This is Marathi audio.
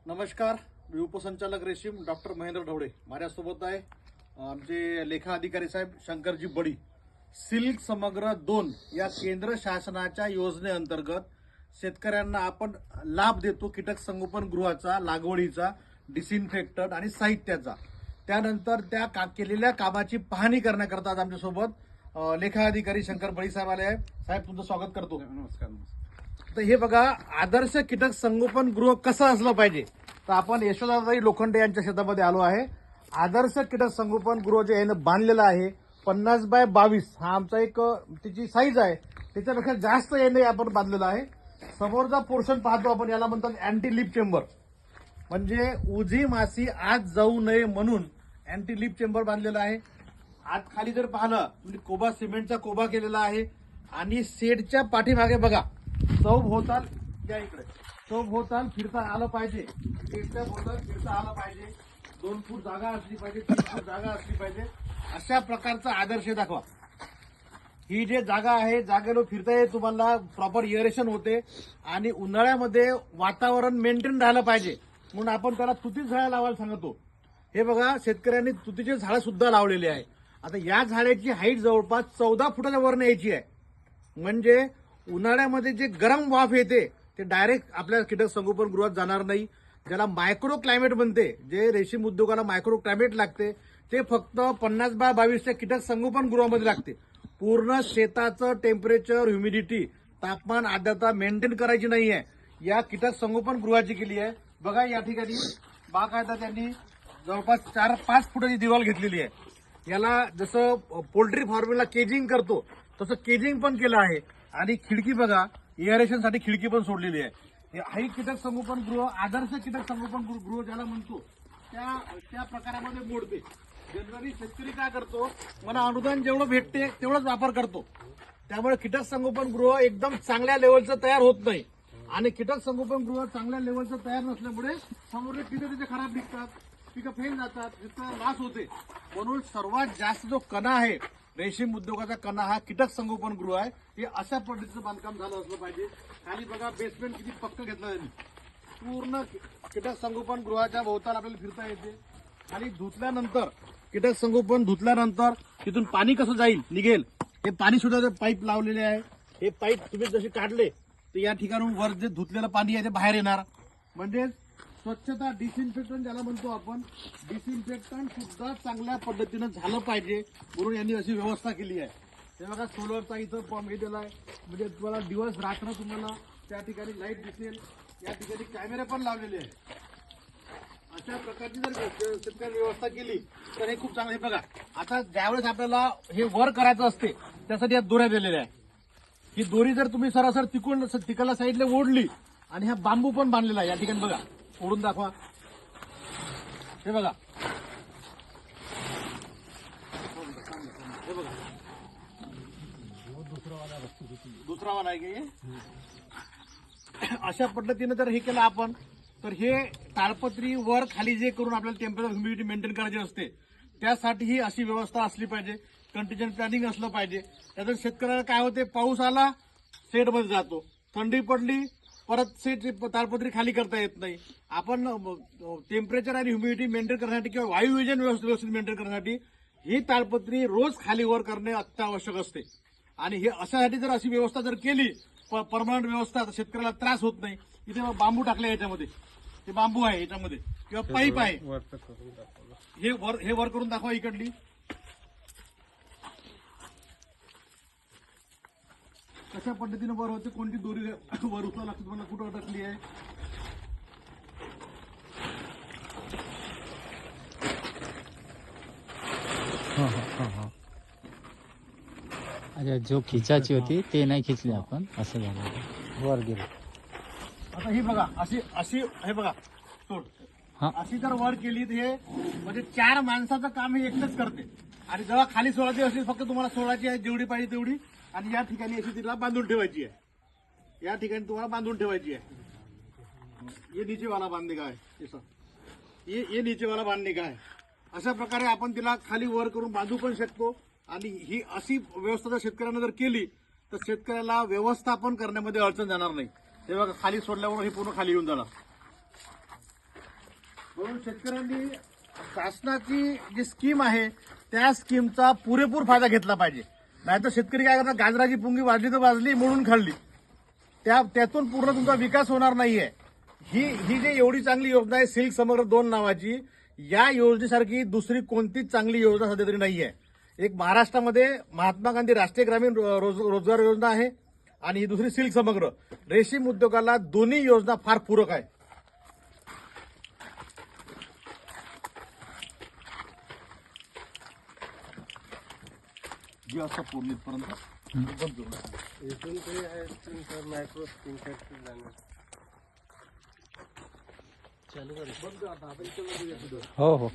नमस्कार, मी उपसंचालक रेशीम डॉक्टर महेंद्र ढवळे. माझ्यासोबत आहे आमचे लेखा अधिकारी साहेब शंकरजी बडी. सिल्क समग्र 2 या केंद्र शासनाच्या योजनेअंतर्गत शेतकऱ्यांना आपण लाभ देतो कीटक संगोपन गृहाचा, लागवडीचा, डिसइन्फेक्टंट आणि साहित्याचा. त्यानंतर त्या केलेल्या कामाची पाहणी करण्याकरता आज आमच्यासोबत लेखा अधिकारी शंकर बडी साहेब आले आहे. साहेब, तुमचं स्वागत करतो. नमस्कार. तर हे बघा, आदर्श कीटक संगोपन गृह कसं असलं पाहिजे, तर आपण यशोदाताई लोखंडे यांच्या शेतामध्ये आलो आहे. आदर्श कीटक संगोपन गृह जे यानं बांधलेलं आहे 50 बाय 22 हा आमचा एक त्याची साईज आहे. त्याच्यापेक्षा जास्त याने आपण बांधलेला आहे. समोरचा पोर्शन पाहतो आपण, याला म्हणतात अँटी लिप चेंबर, म्हणजे उजी मासी आत जाऊ नये म्हणून अँटी लिप चेंबर बांधलेला आहे. आत खाली जर पाहिलं म्हणजे कोबा सिमेंटचा कोबा केलेला आहे आणि शेडच्या पाठीमागे बघा चौभोवताल, या इकडे चौभोवताल फिरता आलं पाहिजे. शेडच्या भोवताल फिरता आलं पाहिजे. 2 फूट जागा असली पाहिजे, 3 फूट जागा असली पाहिजे. अशा प्रकारचा आदर्श दाखवा. ही जे जागा आहे, जागेला फिरता येईल, तुम्हाला प्रॉपर एअरेशन होते आणि उन्हाळ्यामध्ये वातावरण मेंटेन राहिलं पाहिजे म्हणून आपण त्याला तुतीच झाडं लावायला सांगतो. हे बघा, शेतकऱ्यांनी तुतीचे झाडं सुद्धा लावलेले आहे. आता या झाडाची हाईट जवळपास 14 फुटाच्या वर न्यायची आहे. म्हणजे उन्हाळ्यामध्ये जे गरम वाफ येते ते डायरेक्ट आपल्या कीटक संगोपन गृहात जाणार नाही. ज्याला मायक्रो क्लायमेट बनते, जे रेशीम उद्योगाला मायक्रो क्लायमेट लागते, ते फक्त 50 बाय 22च्या कीटक संगोपन गृहामध्ये लागते. पूर्ण शेताचं टेम्परेचर, ह्युमिडिटी, तापमान, आर्द्रता मेंटेन करायची नाहीये. या कीटक संगोपन गृहाची केली आहे. बघा, या ठिकाणी बाकायदा त्यांनी जवळपास 4-5 फुटाची दिवाल घेतलेली आहे. याला जसं पोल्ट्री फार्मिंगला केजिंग करतो तसं केजिंग पण केलं आहे. आणि खिडकी बघा, एअरेशनसाठी खिडकी पण सोडलेली आहे. हे कीटक संगोपन गृह, आदर्श कीटक संगोपन गृह ज्याला म्हणतो त्या प्रकारामध्ये मोडते. जनरली शेतकरी काय करतो, मला अनुदान जेवढं भेटते तेवढंच वापर करतो. त्यामुळे कीटक संगोपन गृह एकदम चांगल्या लेवलचं तयार होत नाही. आणि कीटक संगोपन गृह चांगल्या लेवलचं तयार नसल्यामुळे समोरचे पिकं तिथे खराब निघतात, पिकं फेल जातात, त्याचा लॉस होते. म्हणून सर्वात जास्त जो कणा आहे रेशीम उद्योगाचा कणा हा कीटक संगोपन गृह आहे. हे अशा पद्धतीचं बांधकाम झालं असलं पाहिजे. खाली बघा, बेसमेंट किती पक्क घेतलं त्यांनी. पूर्ण कीटक संगोपन गृहाच्या भोवताल आपल्याला फिरता येते. खाली धुतल्यानंतर, कीटक संगोपन धुतल्यानंतर तिथून पाणी कसं जाईल, निघेल, हे पाणी सुद्धा पाईप लावलेले आहे. हे पाईप तुम्ही जसे काढले तर या ठिकाणून वर जे धुतलेलं पाणी आहे ते बाहेर येणार. म्हणजे स्वच्छता, डिसइन्फेक्टंट ज्याला म्हणतो आपण, डिसइन्फेक्टंट सुद्धा चांगल्या पद्धतीनं झालं पाहिजे म्हणून यांनी अशी व्यवस्था केली आहे. हे बघा, सोलरचा इथं पंप हे दिला आहे, म्हणजे तुम्हाला दिवस रात्र तुम्हाला त्या ठिकाणी लाईट दिसेल. या ठिकाणी कॅमेरे पण लावलेले आहेत. अशा प्रकारची जर शेतकऱ्यांनी व्यवस्था केली तर हे खूप चांगलं. हे बघा, आता ज्यावेळेस आपल्याला हे वर करायचं असते त्यासाठी या दोऱ्या दिलेल्या आहे. ही दोरी जर तुम्ही सरासर तिकडल्या साईडला ओढली, आणि हा बांबू पण बांधलेला आहे. या ठिकाणी बघा, ओढून दाखवा. हे बघा, हे बघा, दुसरा वाला आहे की. अशा पद्धतीने जर हे केलं आपण, तर हे ताडपत्री वर खाली जे करून आपल्याला टेम्परेचर, ह्युमिडिटी मेंटेन करायची असते, त्यासाठी ही अशी व्यवस्था असली पाहिजे. कंटिजेंट प्लॅनिंग असलं पाहिजे. त्याच्यात शेतकऱ्याला काय होते, पाऊस आला शेडमध्ये जातो, थंडी पडली परत सेट ताडपत्री खाली करता येत नाही. आपण टेम्परेचर आणि ह्युमिडिटी मेंटेन करण्यासाठी किंवा वायू विजन व्यवस्थित मेंटेन करण्यासाठी ही ताडपत्री रोज खाली वर करणे अत्यावश्यक असते. आणि हे अशासाठी जर अशी व्यवस्था जर केली, परमनंट व्यवस्था, तर शेतकऱ्याला त्रास होत नाही. इथे बांबू टाकले याच्यामध्ये, हे बांबू आहे याच्यामध्ये, किंवा पाईप आहे. हे वर करून दाखवा इकडली. कशा पद्धतीने वर होते, कोणती दोरी वर उचला लागते, तुम्हाला कुठं अटकली आहे. अच्छा, जो खिचाची होती ते नाही खिचली आपण, असं झालं, वर गेलो. आता ही बघा, अशी हे बघा तोड, अशी जर वर केली तर हे म्हणजे 4 माणसाचं काम हे एकटंच करते. आणि जेव्हा खाली सोडायची असली, फक्त तुम्हाला सोडायची आहे जेवढी पाहिजे तेवढी. आणि या ठिकाणी अशी तिला बांधून ठेवायची आहे. या ठिकाणी तुम्हाला बांधून ठेवायची आहे. ये नीचे वाला बांधणे का है, ये नीचे वाला बांधणे का है. अशा प्रकारे आपण तिला खाली वर करून बांधू पण शकतो. आणि ही अशी व्यवस्था जर शेतकऱ्यांना जर केली तर शेतकऱ्याला व्यवस्थापन करण्यामध्ये अडचण जाणार नाही. हे बघा खाली सोडल्यावर हे पूर्ण खाली येऊन जाणार. म्हणून शेतकऱ्यांनी शासनाची जी स्कीम आहे त्या स्कीमचा पुरेपूर फायदा घेतला पाहिजे. नाहीतर शेतकरी काय करतात, गाजराची पुंगी वाजली तर वाजली म्हणून खाल्ली, त्यातून पूर्ण तुमचा विकास होणार नाहीये. ही जी एवढी चांगली योजना आहे सिल्क समग्र 2 नावाची, या योजनेसारखी दुसरी कोणतीच चांगली योजना सध्या तरी नाहीये. एक महाराष्ट्रामध्ये महात्मा गांधी राष्ट्रीय ग्रामीण रोजगार योजना आहे आणि ही दुसरी सिल्क समग्र. रेशीम उद्योगाला दोन्ही योजना फार पूरक आहे. जे असं पूर्णितपर्यंत इथून ते आहे मायक्रो स्किन चालू हो हो.